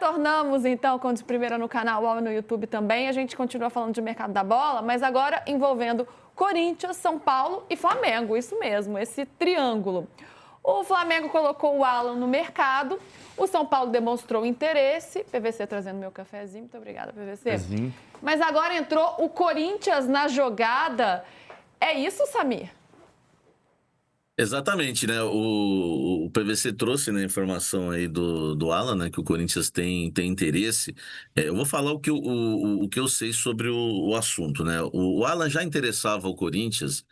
Retornamos, então, com o De Primeira no canal UOL e no YouTube também. A gente continua falando de mercado da bola, mas agora envolvendo Corinthians, São Paulo e Flamengo. Isso mesmo, esse triângulo. O Flamengo colocou o Alan no mercado, o São Paulo demonstrou interesse. PVC trazendo meu cafezinho, muito obrigada, PVC. Mas agora entrou o Corinthians na jogada. É isso, Samir? Exatamente, né? O PVC trouxe, né, a informação aí do Alan, né, que o Corinthians tem interesse. Eu vou falar o que eu sei sobre o assunto, né? O Alan já interessava o Corinthians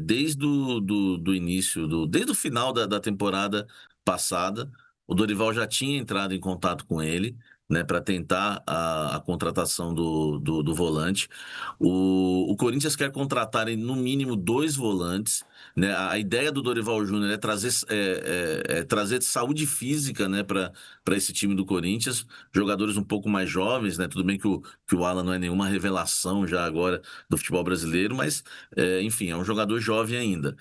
desde do início, desde o final da temporada passada. O Dorival já tinha entrado em contato com ele, né, para tentar a contratação do volante. O Corinthians quer contratar no mínimo 2 volantes, né? A ideia do Dorival Júnior é trazer saúde física, né, para esse time do Corinthians, jogadores um pouco mais jovens, né? Tudo bem que o Alan não é nenhuma revelação já agora do futebol brasileiro, mas, enfim, é um jogador jovem ainda.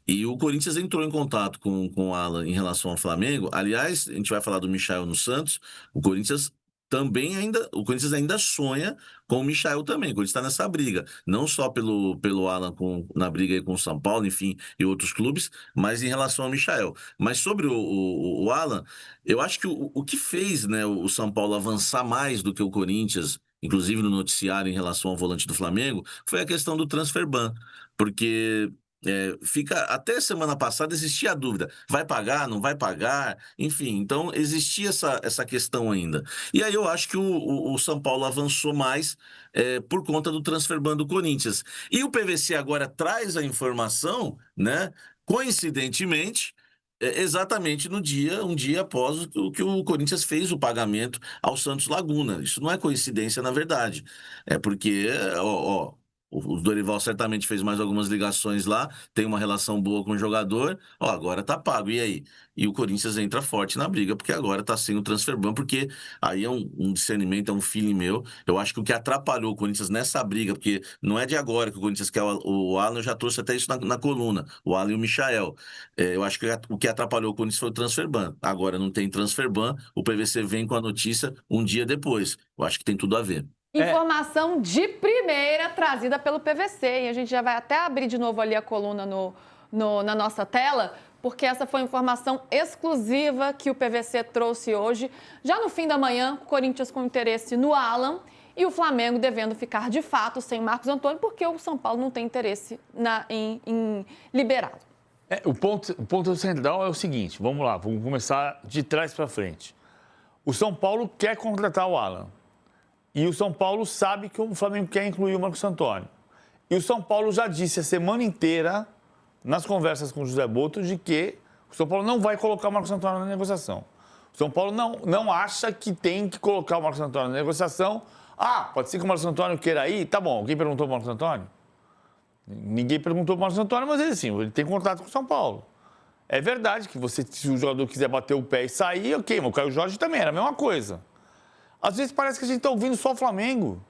E o Corinthians entrou em contato com o Alan em relação ao Flamengo. Aliás, a gente vai falar do Michael no Santos. O Corinthians ainda sonha com o Michael também. O Corinthians está nessa briga, não só pelo Alan na briga aí com o São Paulo, enfim, e outros clubes, mas em relação ao Michael. Mas sobre o Alan, eu acho que o que fez, né, o São Paulo avançar mais do que o Corinthians, inclusive no noticiário em relação ao volante do Flamengo, foi a questão do transfer ban, porque até semana passada existia a dúvida, vai pagar, não vai pagar, enfim, então existia essa questão ainda. E aí eu acho que o São Paulo avançou mais por conta do transfer ban do Corinthians. E o PVC agora traz a informação, né, coincidentemente, exatamente um dia após o que o Corinthians fez o pagamento ao Santos Laguna. Isso não é coincidência, na verdade. É porque, o Dorival certamente fez mais algumas ligações lá, tem uma relação boa com o jogador, agora tá pago, e aí? E o Corinthians entra forte na briga, porque agora tá sem o transfer ban, porque aí é um discernimento, é um feeling meu. Eu acho que o que atrapalhou o Corinthians nessa briga, porque não é de agora que o Corinthians quer o Alan, eu já trouxe até isso na coluna, o Alan e o Michael. Eu acho que o que atrapalhou o Corinthians foi o transfer ban. Agora não tem transfer ban, o PVC vem com a notícia um dia depois. Eu acho que tem tudo a ver. Informação de primeira trazida pelo PVC. E a gente já vai até abrir de novo ali a coluna na nossa tela, porque essa foi a informação exclusiva que o PVC trouxe hoje. Já no fim da manhã, o Corinthians com interesse no Alan e o Flamengo devendo ficar de fato sem Marcos Antônio, porque o São Paulo não tem interesse em liberá-lo. O ponto central é o seguinte, vamos lá, vamos começar de trás para frente. O São Paulo quer contratar o Alan. E o São Paulo sabe que o Flamengo quer incluir o Marcos Antônio. E o São Paulo já disse a semana inteira, nas conversas com o José Boto, de que o São Paulo não vai colocar o Marcos Antônio na negociação. O São Paulo não acha que tem que colocar o Marcos Antônio na negociação. Pode ser que o Marcos Antônio queira ir? Tá bom, alguém perguntou para o Marcos Antônio? Ninguém perguntou para o Marcos Antônio, mas ele tem contato com o São Paulo. É verdade que se o jogador quiser bater o pé e sair, ok, mas o Caio Jorge também era a mesma coisa. Às vezes parece que a gente está ouvindo só o Flamengo.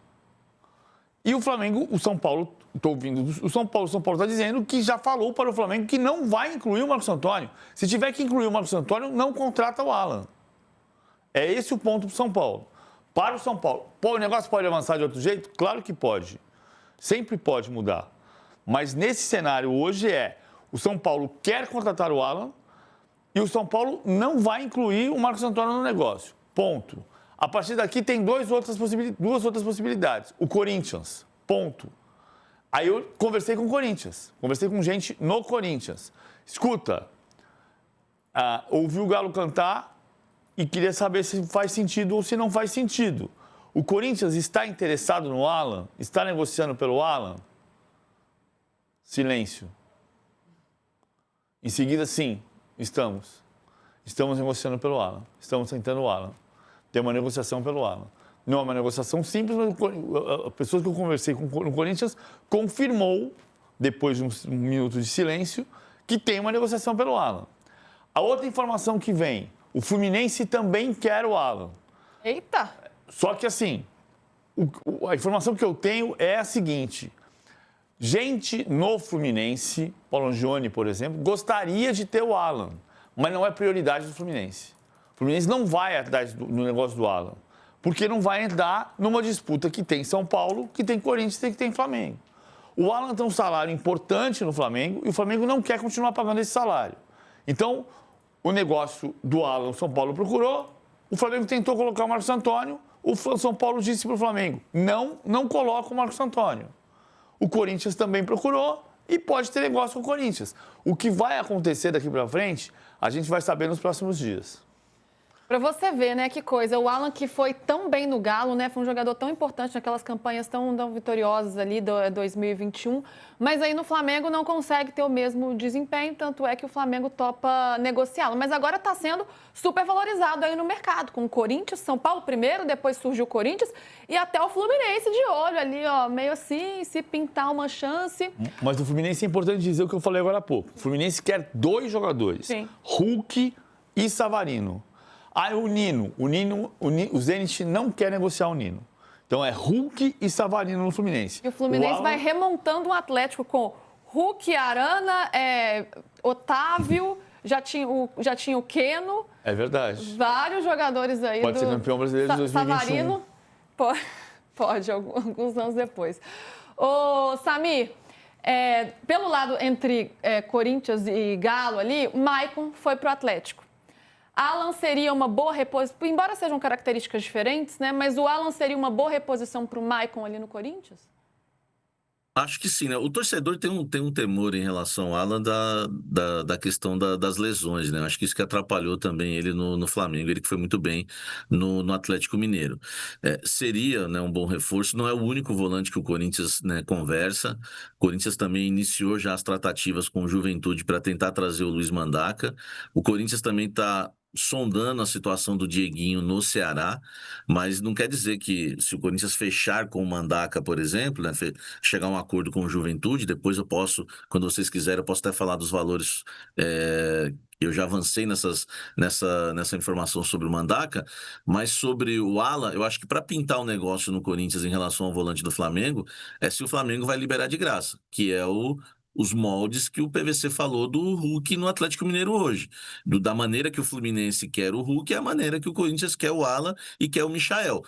E o Flamengo, o São Paulo, estou ouvindo, o São Paulo está dizendo que já falou para o Flamengo que não vai incluir o Marcos Antônio. Se tiver que incluir o Marcos Antônio, não contrata o Alan. É esse o ponto para o São Paulo. Para o São Paulo, o negócio pode avançar de outro jeito? Claro que pode. Sempre pode mudar. Mas nesse cenário hoje o São Paulo quer contratar o Alan e o São Paulo não vai incluir o Marcos Antônio no negócio. Ponto. A partir daqui tem duas outras possibilidades. O Corinthians, ponto. Aí eu conversei com o Corinthians, conversei com gente no Corinthians. Escuta, ouvi o Galo cantar e queria saber se faz sentido ou se não faz sentido. O Corinthians está interessado no Alan? Está negociando pelo Alan? Silêncio. Em seguida, sim, estamos. Estamos negociando pelo Alan. Estamos tentando o Alan. Tem uma negociação pelo Alan. Não é uma negociação simples, mas a pessoa que eu conversei no Corinthians confirmou, depois de um minuto de silêncio, que tem uma negociação pelo Alan. A outra informação que vem, o Fluminense também quer o Alan. Eita! Só que assim, a informação que eu tenho é a seguinte: gente no Fluminense, Paulo Angione, por exemplo, gostaria de ter o Alan, mas não é prioridade do Fluminense. O Fluminense não vai atrás do negócio do Alan, porque não vai entrar numa disputa que tem São Paulo, que tem Corinthians e que tem Flamengo. O Alan tem um salário importante no Flamengo e o Flamengo não quer continuar pagando esse salário. Então, o negócio do Alan, o São Paulo procurou, o Flamengo tentou colocar o Marcos Antônio, o São Paulo disse para o Flamengo, não coloca o Marcos Antônio. O Corinthians também procurou e pode ter negócio com o Corinthians. O que vai acontecer daqui para frente, a gente vai saber nos próximos dias. Para você ver, né, que coisa. O Alan, que foi tão bem no Galo, né, foi um jogador tão importante naquelas campanhas tão vitoriosas ali do 2021, mas aí no Flamengo não consegue ter o mesmo desempenho, tanto é que o Flamengo topa negociá-lo. Mas agora está sendo super valorizado aí no mercado, com o Corinthians, São Paulo primeiro, depois surgiu o Corinthians e até o Fluminense de olho ali, ó, meio assim, se pintar uma chance. Mas no Fluminense é importante dizer o que eu falei agora há pouco. O Fluminense quer 2 jogadores, Sim. Hulk e Savarino. Aí o Zenit não quer negociar o Nino. Então é Hulk e Savarino no Fluminense. E o Fluminense vai remontando um Atlético com Hulk, Arana, Otávio, já tinha o Keno. É verdade. Vários jogadores aí Pode ser campeão brasileiro de 2021. Savarino, pode alguns anos depois. Ô, Samir, pelo lado entre Corinthians e Galo ali, o Maicon foi pro Atlético. Alan seria uma boa reposição, embora sejam características diferentes, né? Mas o Alan seria uma boa reposição para o Maicon ali no Corinthians? Acho que sim, né? O torcedor tem um temor em relação ao Alan da questão das lesões, né? Acho que isso que atrapalhou também ele no Flamengo, ele que foi muito bem no Atlético Mineiro. Seria, né, um bom reforço, não é o único volante que o Corinthians, né, conversa. O Corinthians também iniciou já as tratativas com o Juventude para tentar trazer o Luiz Mandaca. O Corinthians também está sondando a situação do Dieguinho no Ceará, mas não quer dizer que se o Corinthians fechar com o Mandaca, por exemplo, né, chegar a um acordo com o Juventude, depois eu posso, quando vocês quiserem, eu posso até falar dos valores, eu já avancei nessa informação sobre o Mandaca, mas sobre o Alan, eu acho que para pintar o negócio no Corinthians em relação ao volante do Flamengo, é se o Flamengo vai liberar de graça, que é os moldes que o PVC falou do Hulk no Atlético Mineiro hoje. Da maneira que o Fluminense quer o Hulk, é a maneira que o Corinthians quer o Alan e quer o Michael.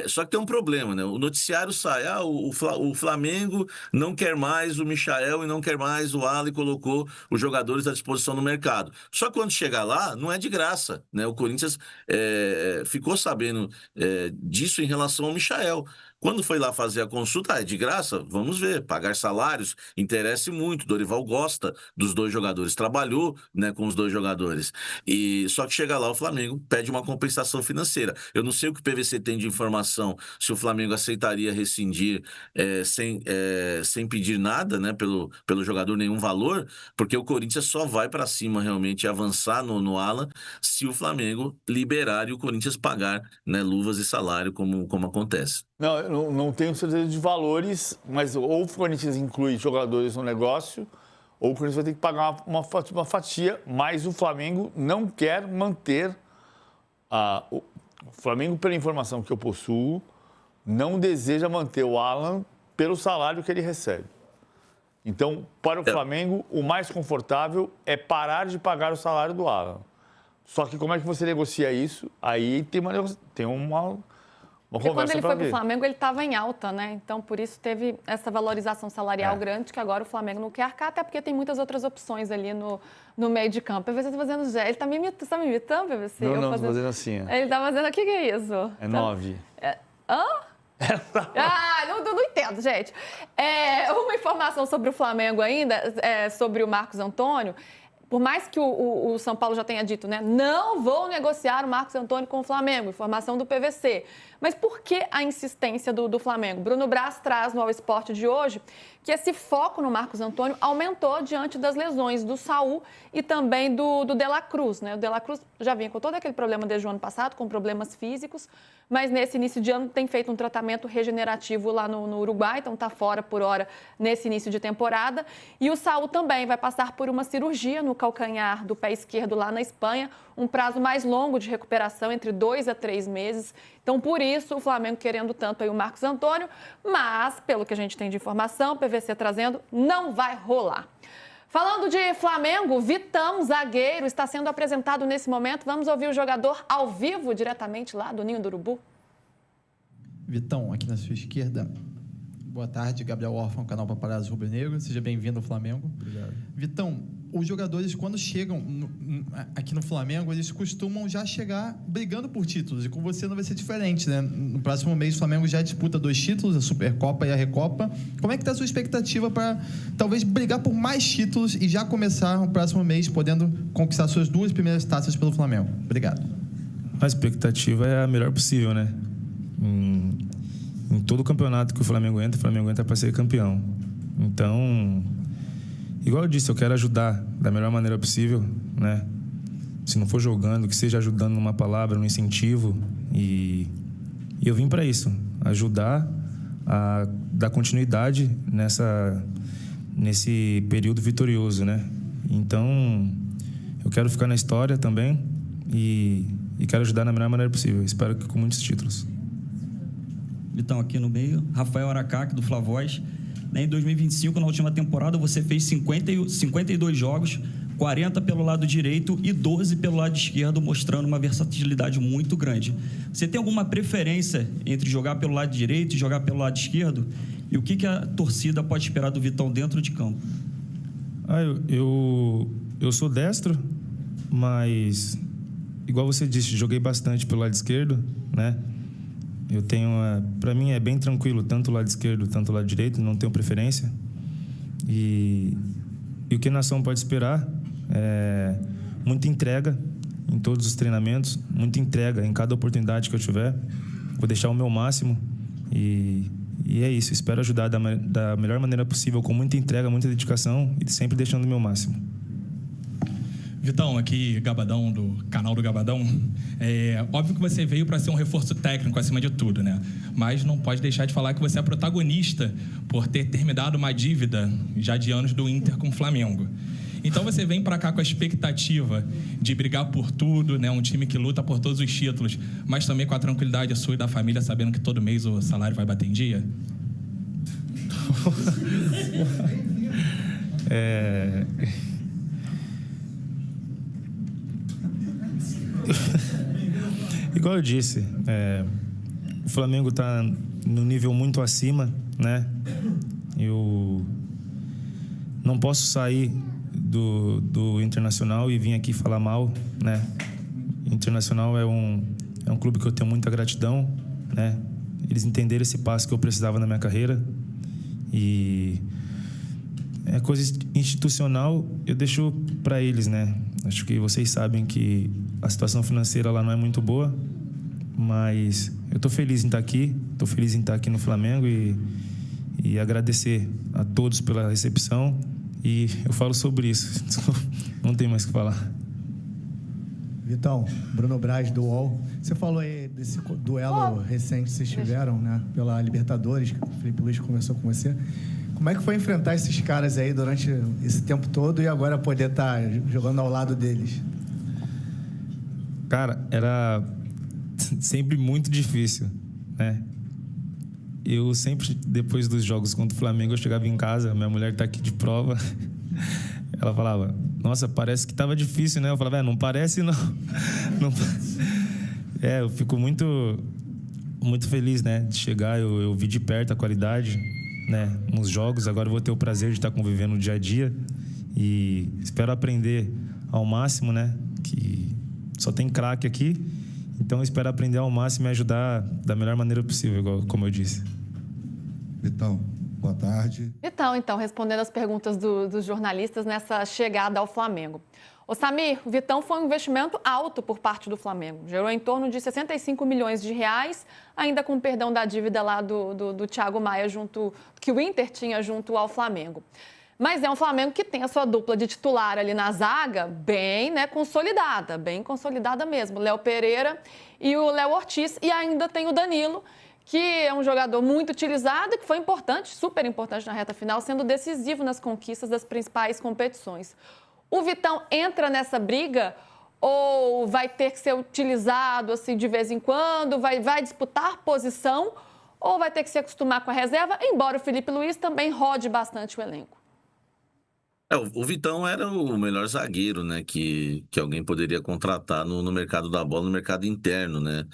Só que tem um problema, né? O noticiário sai, o Flamengo não quer mais o Michael e não quer mais o Alan e colocou os jogadores à disposição no mercado. Só que quando chegar lá, não é de graça, né? O Corinthians ficou sabendo disso em relação ao Michael. Quando foi lá fazer a consulta, é de graça? Vamos ver, pagar salários, interessa muito. Dorival gosta dos 2 jogadores, trabalhou, né, com os 2 jogadores. Só que chega lá, o Flamengo pede uma compensação financeira. Eu não sei o que o PVC tem de informação, se o Flamengo aceitaria rescindir sem pedir nada, né, pelo jogador, nenhum valor, porque o Corinthians só vai para cima realmente avançar no Alan se o Flamengo liberar e o Corinthians pagar, né, luvas e salário, como acontece. Não, eu não tenho certeza de valores, mas ou o Corinthians inclui jogadores no negócio, ou o Corinthians vai ter que pagar uma fatia, mas o Flamengo não quer manter. O Flamengo, pela informação que eu possuo, não deseja manter o Alan pelo salário que ele recebe. Então, para o Flamengo, o mais confortável é parar de pagar o salário do Alan. Só que como é que você negocia isso? Aí tem uma Porque quando ele foi para o Flamengo, ele estava em alta, né? Então, por isso teve essa valorização salarial grande, que agora o Flamengo não quer arcar, até porque tem muitas outras opções ali no meio de campo. O PVC está fazendo já. Ele está me imitando, PVC? Não, estou fazendo assim. Ele está fazendo... O que é isso? É 9. Hã? Não entendo, gente. Uma informação sobre o Flamengo ainda, sobre o Marcos Antônio. Por mais que o São Paulo já tenha dito, né? Não vou negociar o Marcos Antônio com o Flamengo, informação do PVC. Mas por que a insistência do Flamengo? Bruno Braz traz no All Sport de hoje que esse foco no Marcos Antônio aumentou diante das lesões do Saul e também do De La Cruz, né? O De La Cruz já vinha com todo aquele problema desde o ano passado, com problemas físicos, mas nesse início de ano tem feito um tratamento regenerativo lá no Uruguai, então está fora por hora nesse início de temporada. E o Saul também vai passar por uma cirurgia no calcanhar do pé esquerdo lá na Espanha, um prazo mais longo de recuperação, entre 2 a 3 meses. Então, por isso, o Flamengo querendo tanto aí o Marcos Antônio, mas, pelo que a gente tem de informação, PVC trazendo, não vai rolar. Falando de Flamengo, Vitão, zagueiro, está sendo apresentado nesse momento. Vamos ouvir o jogador ao vivo, diretamente lá do Ninho do Urubu. Vitão, aqui na sua esquerda. Boa tarde, Gabriel Orfan, canal Paparazzo Rubro Negro. Seja bem-vindo ao Flamengo. Obrigado. Vitão, os jogadores, quando chegam aqui no Flamengo, eles costumam já chegar brigando por títulos. E com você não vai ser diferente, né? No próximo mês, o Flamengo já disputa 2 títulos, a Supercopa e a Recopa. Como é que está a sua expectativa para, talvez, brigar por mais títulos e já começar o próximo mês podendo conquistar suas 2 primeiras taças pelo Flamengo? Obrigado. A expectativa é a melhor possível, né? Em todo campeonato que o Flamengo entra para ser campeão. Então, igual eu disse, eu quero ajudar da melhor maneira possível, né? Se não for jogando, que seja ajudando numa palavra, num incentivo. E eu vim para isso, ajudar a dar continuidade nesse período vitorioso, né? Então, eu quero ficar na história também e quero ajudar da melhor maneira possível. Espero que com muitos títulos. Vitão, aqui no meio, Rafael Aracaque, do Flavoz. Em 2025, na última temporada, você fez 52 jogos, 40 pelo lado direito e 12 pelo lado esquerdo, mostrando uma versatilidade muito grande. Você tem alguma preferência entre jogar pelo lado direito e jogar pelo lado esquerdo? E o que a torcida pode esperar do Vitão dentro de campo? Eu sou destro, mas, igual você disse, joguei bastante pelo lado esquerdo, né? Eu tenho, para mim é bem tranquilo, tanto o lado esquerdo, tanto o lado direito, não tenho preferência. E o que a nação pode esperar é muita entrega em todos os treinamentos, muita entrega em cada oportunidade que eu tiver. Vou deixar o meu máximo e é isso. Espero ajudar da melhor maneira possível, com muita entrega, muita dedicação e sempre deixando o meu máximo. Vitão, aqui Gabadão, do canal do Gabadão. Óbvio que você veio para ser um reforço técnico acima de tudo, né? Mas não pode deixar de falar que você é protagonista por ter terminado uma dívida já de anos do Inter com o Flamengo. Então você vem para cá com a expectativa de brigar por tudo, né? Um time que luta por todos os títulos, mas também com a tranquilidade sua e da família, sabendo que todo mês o salário vai bater em dia? Igual eu disse, o Flamengo está no nível muito acima, né? Eu não posso sair do Internacional e vir aqui falar mal, né? Internacional é um clube que eu tenho muita gratidão, né? Eles entenderam esse passo que eu precisava na minha carreira e é coisa institucional, eu deixo para eles, né? Acho que vocês sabem que a situação financeira lá não é muito boa, mas eu estou feliz em estar aqui, estou feliz em estar aqui no Flamengo e agradecer a todos pela recepção e eu falo sobre isso, não tem mais o que falar. Vitão, Bruno Braz do UOL, você falou aí desse duelo recente que vocês tiveram, né, pela Libertadores, que o Felipe Luiz conversou com você. Como é que foi enfrentar esses caras aí durante esse tempo todo e agora poder estar jogando ao lado deles? Cara, era sempre muito difícil, né? Eu sempre, depois dos jogos contra o Flamengo, eu chegava em casa, minha mulher tá aqui de prova, ela falava, nossa, parece que tava difícil, né? Eu falava, não parece, não. Eu fico muito feliz, né? De chegar, eu vi de perto a qualidade, né? Nos jogos, agora eu vou ter o prazer de estar convivendo no dia a dia e espero aprender ao máximo, né? Que só tem craque aqui, então eu espero aprender ao máximo e ajudar da melhor maneira possível, como eu disse. Vitão, boa tarde. Então, respondendo as perguntas dos jornalistas nessa chegada ao Flamengo. Ô Samir, o Vitão foi um investimento alto por parte do Flamengo. Gerou em torno de 65 milhões de reais, ainda com perdão da dívida lá do Thiago Maia, que o Inter tinha junto ao Flamengo. Mas é um Flamengo que tem a sua dupla de titular ali na zaga bem consolidada mesmo. Léo Pereira e o Léo Ortiz. E ainda tem o Danilo, que é um jogador muito utilizado e que foi importante, super importante na reta final, sendo decisivo nas conquistas das principais competições. O Vitão entra nessa briga ou vai ter que ser utilizado assim de vez em quando? Vai disputar posição ou vai ter que se acostumar com a reserva? Embora o Felipe Luiz também rode bastante o elenco. O Vitão era o melhor zagueiro, né, que alguém poderia contratar no mercado da bola, no mercado interno, né?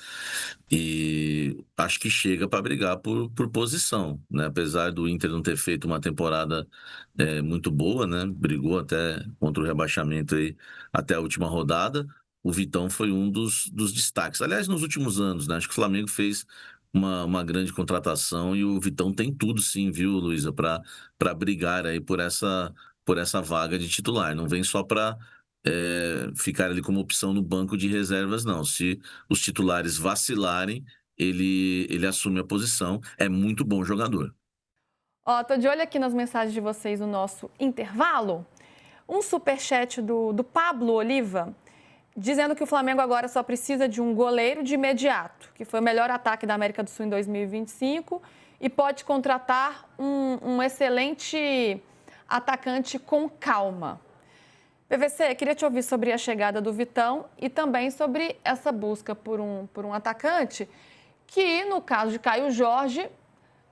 E acho que chega para brigar por posição, né? Apesar do Inter não ter feito uma temporada muito boa, né? Brigou até contra o rebaixamento aí até a última rodada. O Vitão foi um dos destaques. Aliás, nos últimos anos, né? Acho que o Flamengo fez uma grande contratação e o Vitão tem tudo, sim, viu, Luísa, para brigar aí por essa vaga de titular. Não vem só para ficar ali como opção no banco de reservas, não. Se os titulares vacilarem, ele assume a posição. É muito bom jogador. Ó, tô de olho aqui nas mensagens de vocês no nosso intervalo. Um superchat do Pablo Oliva, dizendo que o Flamengo agora só precisa de um goleiro de imediato, que foi o melhor ataque da América do Sul em 2025, e pode contratar um excelente atacante com calma. PVC, queria te ouvir sobre a chegada do Vitão e também sobre essa busca por um atacante que, no caso de Caio Jorge,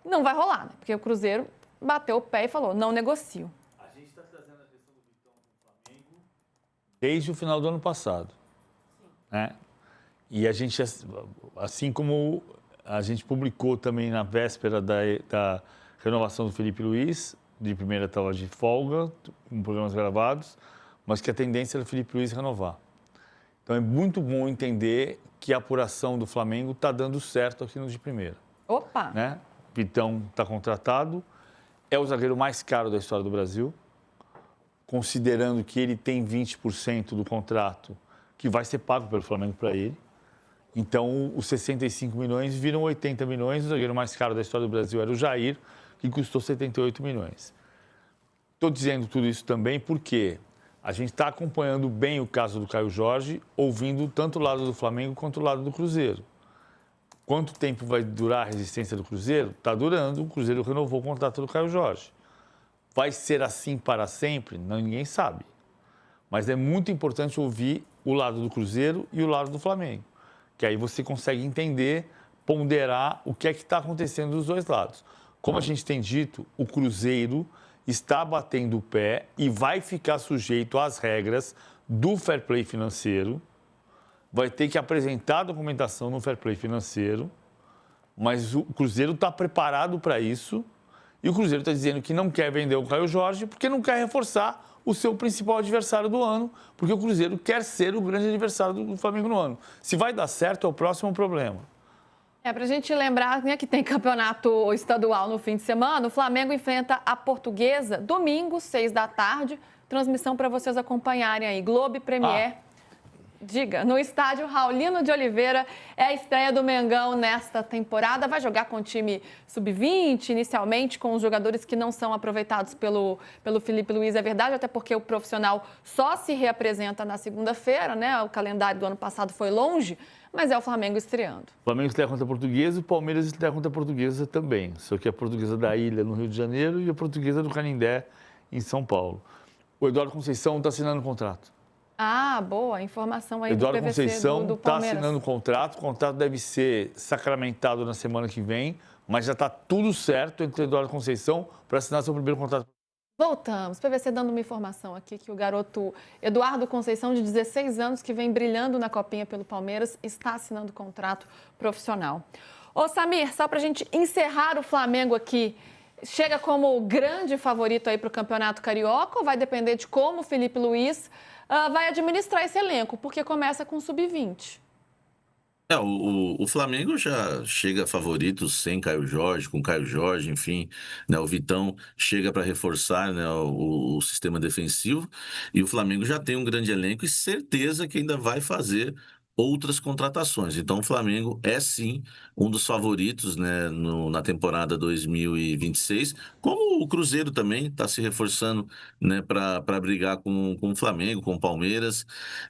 não vai rolar, né? Porque o Cruzeiro bateu o pé e falou, não negocio. A gente está trazendo a questão do Vitão para o Flamengo desde o final do ano passado. Né? E a gente, assim como a gente publicou também na véspera da renovação do Felipe Luiz, de primeira estava de folga, com programas gravados, mas que a tendência era o Felipe Luiz renovar. Então é muito bom entender que a apuração do Flamengo está dando certo aqui no de primeira. Opa! Né? Vitão está contratado, é o zagueiro mais caro da história do Brasil, considerando que ele tem 20% do contrato que vai ser pago pelo Flamengo para ele. Então, os 65 milhões viram 80 milhões, o zagueiro mais caro da história do Brasil era o Jair, que custou 78 milhões. Estou dizendo tudo isso também porque a gente está acompanhando bem o caso do Caio Jorge, ouvindo tanto o lado do Flamengo quanto o lado do Cruzeiro. Quanto tempo vai durar a resistência do Cruzeiro? Está durando, o Cruzeiro renovou o contrato do Caio Jorge. Vai ser assim para sempre? Não, ninguém sabe. Mas é muito importante ouvir o lado do Cruzeiro e o lado do Flamengo, que aí você consegue entender, ponderar o que é que está acontecendo dos dois lados. Como a gente tem dito, o Cruzeiro está batendo o pé e vai ficar sujeito às regras do fair play financeiro, vai ter que apresentar a documentação no fair play financeiro, mas o Cruzeiro está preparado para isso e o Cruzeiro está dizendo que não quer vender o Caio Jorge porque não quer reforçar o seu principal adversário do ano, porque o Cruzeiro quer ser o grande adversário do Flamengo no ano. Se vai dar certo, é o próximo problema. Para a gente lembrar, né, que tem campeonato estadual no fim de semana, o Flamengo enfrenta a Portuguesa, domingo, 6 da tarde. Transmissão para vocês acompanharem aí, Globo e Premier. Diga, no estádio Raulino de Oliveira, é a estreia do Mengão nesta temporada. Vai jogar com o time sub-20, inicialmente, com os jogadores que não são aproveitados pelo Felipe Luiz, é verdade, até porque o profissional só se reapresenta na segunda-feira, né? O calendário do ano passado foi longe, mas é o Flamengo estreando. O Flamengo estreia contra a Portuguesa e o Palmeiras estreia contra a Portuguesa também. Só que a Portuguesa da Ilha, no Rio de Janeiro, e a Portuguesa do Canindé, em São Paulo. O Eduardo Conceição está assinando o contrato. Ah, boa, informação aí Eduardo do PVC Conceição do está Palmeiras. assinando o contrato deve ser sacramentado na semana que vem, mas já está tudo certo entre o Eduardo Conceição para assinar seu primeiro contrato. Voltamos. PVC dando uma informação aqui que o garoto Eduardo Conceição, de 16 anos, que vem brilhando na Copinha pelo Palmeiras, está assinando contrato profissional. Ô, Samir, só para a gente encerrar o Flamengo aqui, chega como grande favorito aí para o Campeonato Carioca ou vai depender de como o Felipe Luiz vai administrar esse elenco? Porque começa com sub-20. O Flamengo já chega favorito sem Caio Jorge, com Caio Jorge, enfim, né, o Vitão chega para reforçar, né, o sistema defensivo e o Flamengo já tem um grande elenco e certeza que ainda vai fazer outras contratações. Então, o Flamengo é, sim, um dos favoritos, né, na temporada 2026, como o Cruzeiro também está se reforçando, né, para brigar com o Flamengo, com o Palmeiras.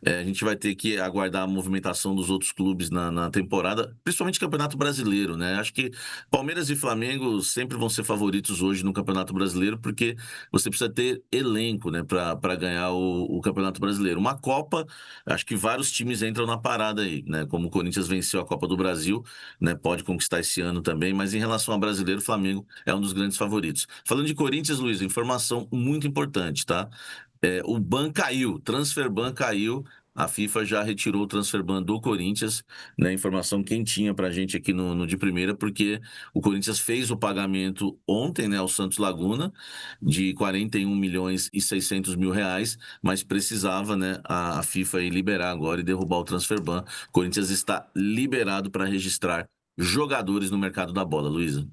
A gente vai ter que aguardar a movimentação dos outros clubes na temporada, principalmente Campeonato Brasileiro, né? Acho que Palmeiras e Flamengo sempre vão ser favoritos hoje no Campeonato Brasileiro, porque você precisa ter elenco, né, para ganhar o Campeonato Brasileiro. Uma Copa, acho que vários times entram na parada. disparada aí, né? Como o Corinthians venceu a Copa do Brasil, né? Pode conquistar esse ano também, mas em relação ao brasileiro, o Flamengo é um dos grandes favoritos. Falando de Corinthians, Luiz, informação muito importante, tá? O ban caiu, transfer ban caiu. A FIFA já retirou o transfer ban do Corinthians, né? Informação quentinha pra gente aqui no de primeira, porque o Corinthians fez o pagamento ontem, né, ao Santos Laguna, de 41.600.000 reais, mas precisava, né, a FIFA aí liberar agora e derrubar o transfer ban. O Corinthians está liberado para registrar jogadores no mercado da bola, Luísa.